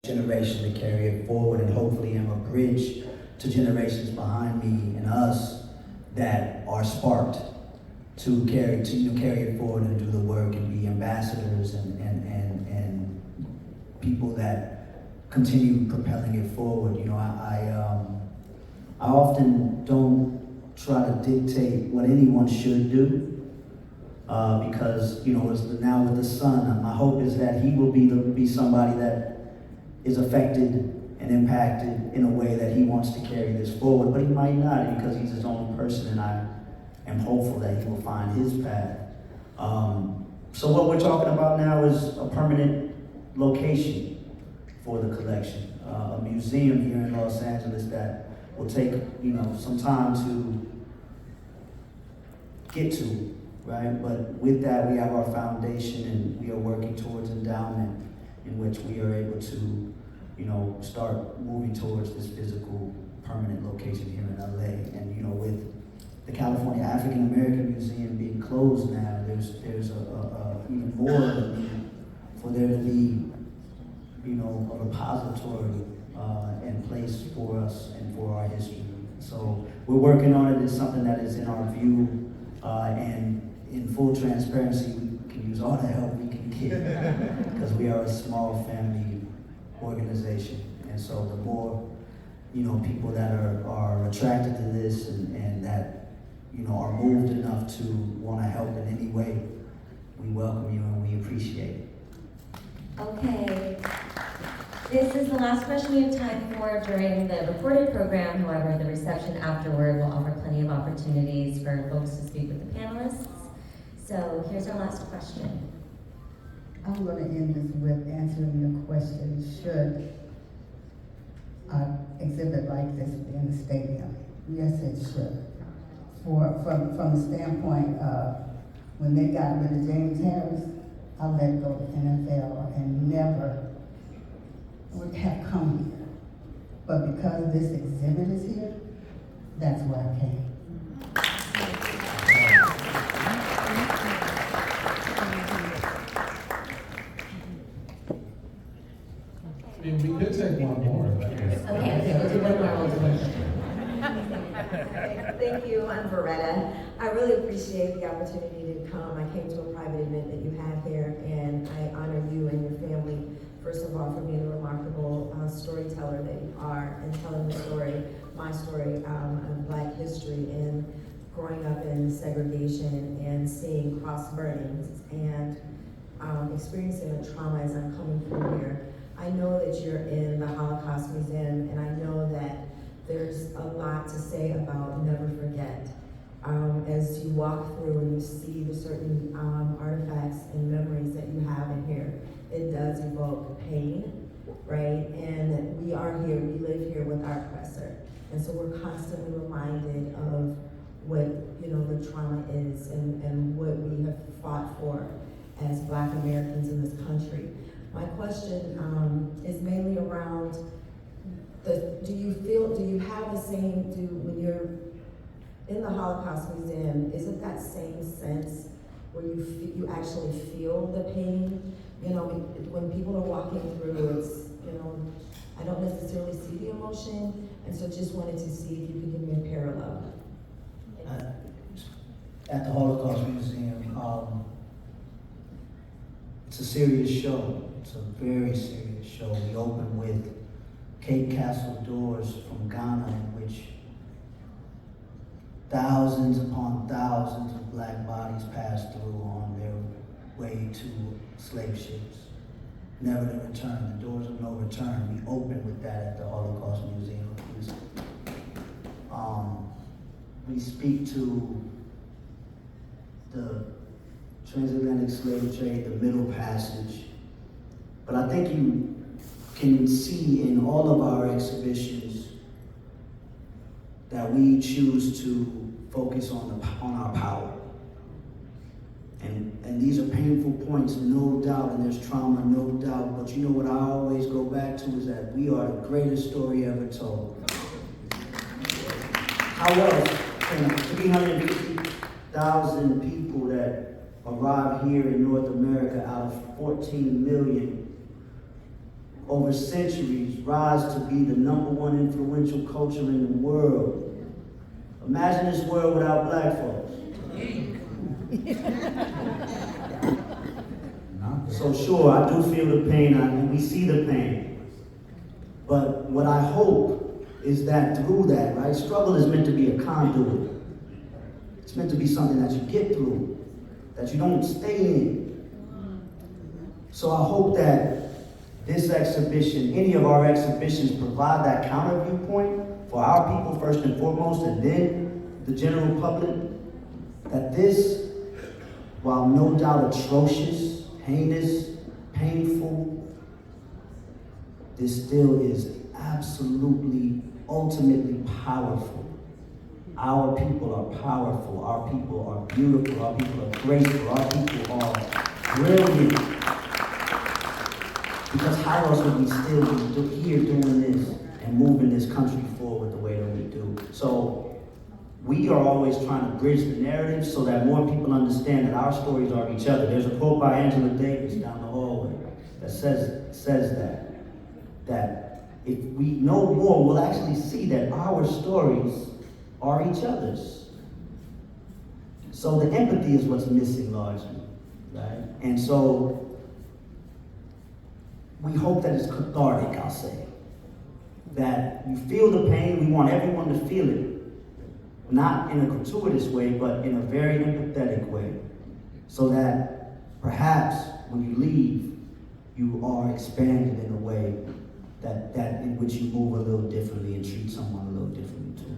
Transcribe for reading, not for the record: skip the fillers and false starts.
generation to carry it forward, and hopefully am a bridge to generations behind me and us that are sparked to carry it forward and do the work and be ambassadors and people that continue propelling it forward. You know, I often don't try to dictate what anyone should do, because, you know, now with the son, my hope is that he will be somebody that is affected and impacted in a way that he wants to carry this forward, but he might not, because he's his own person, and I am hopeful that he will find his path. So what we're talking about now is a permanent location for the collection, a museum here in Los Angeles that will take, you know, some time to get to, right? But with that, we have our foundation, and we are working towards endowment, in which we are able to, you know, start moving towards this physical permanent location here in LA. And, you know, with the California African American Museum being closed now, there's even more of a need for there to be, you know, a repository and place for us and for our history. So we're working on it. It's something that is in our view, and in full transparency, we can use all the help we can get, because we are a small family organization. And so the more, you know, people that are attracted to this and that, you know, are moved enough to want to help in any way, we welcome you and we appreciate it. Okay. This is the last question we have time for during the recorded program. However, the reception afterward will offer plenty of opportunities for folks to speak with the panelists. So here's our last question. I'm going to end this with answering the question, should an exhibit like this be in the stadium? Yes, it should. From the standpoint of when they got rid of James Harris, I let go of the NFL and never would have come here. But because this exhibit is here, that's where I came. I mean, we could take one more. Okay, we'll do one more. Thank you, I'm Veretta. I really appreciate the opportunity to come. I came to a private event that you had here, and I honor you and your family, first of all, for being a remarkable storyteller that you are, and telling the story, my story of Black history, and growing up in segregation and seeing cross burnings and experiencing the trauma as I'm coming through here. I know that you're in the Holocaust Museum, and I know that there's a lot to say about never forget. As you walk through and you see the certain artifacts and memories that you have in here, it does evoke pain, right? And we are here, we live here with our oppressor. And so we're constantly reminded of what, you know, the trauma is and what we have fought for as Black Americans in this country. My question is mainly around do you have the same, when you're in the Holocaust Museum, is it that same sense where you actually feel the pain? You know, when people are walking through, it's, you know, I don't necessarily see the emotion, and so just wanted to see if you could give me a parallel. At the Holocaust Museum, it's a serious show. It's a very serious show. We open with Cape Castle doors from Ghana, in which thousands upon thousands of Black bodies passed through on their way to slave ships, never to return, the doors of no return. We open with that at the Holocaust Museum of Houston. We speak to the transatlantic slave trade, the Middle Passage, but I think you can see in all of our exhibitions that we choose to focus on our power. And these are painful points, no doubt, and there's trauma, no doubt, but you know what I always go back to is that we are the greatest story ever told. How else can 350,000 people that arrive here in North America out of 14 million over centuries, rise to be the #1 influential culture in the world. Imagine this world without black folks. So sure, I do feel the pain, and we see the pain. But what I hope is that through that, right, struggle is meant to be a conduit. It's meant to be something that you get through, that you don't stay in. So I hope that this exhibition, any of our exhibitions, provide that counter viewpoint for our people first and foremost, and then the general public, that this, while no doubt atrocious, heinous, painful, this still is absolutely, ultimately powerful. Our people are powerful, our people are beautiful, our people are graceful, our people are brilliant. Because how else would we still be here doing this and moving this country forward the way that we do? So we are always trying to bridge the narrative so that more people understand that our stories are each other. There's a quote by Angela Davis down the hallway that says that if we know more, we'll actually see that our stories are each other's. So the empathy is what's missing largely, right? And so we hope that it's cathartic, I'll say. That you feel the pain, we want everyone to feel it. Not in a gratuitous way, but in a very empathetic way. So that perhaps when you leave, you are expanded in a way that in which you move a little differently and treat someone a little differently too.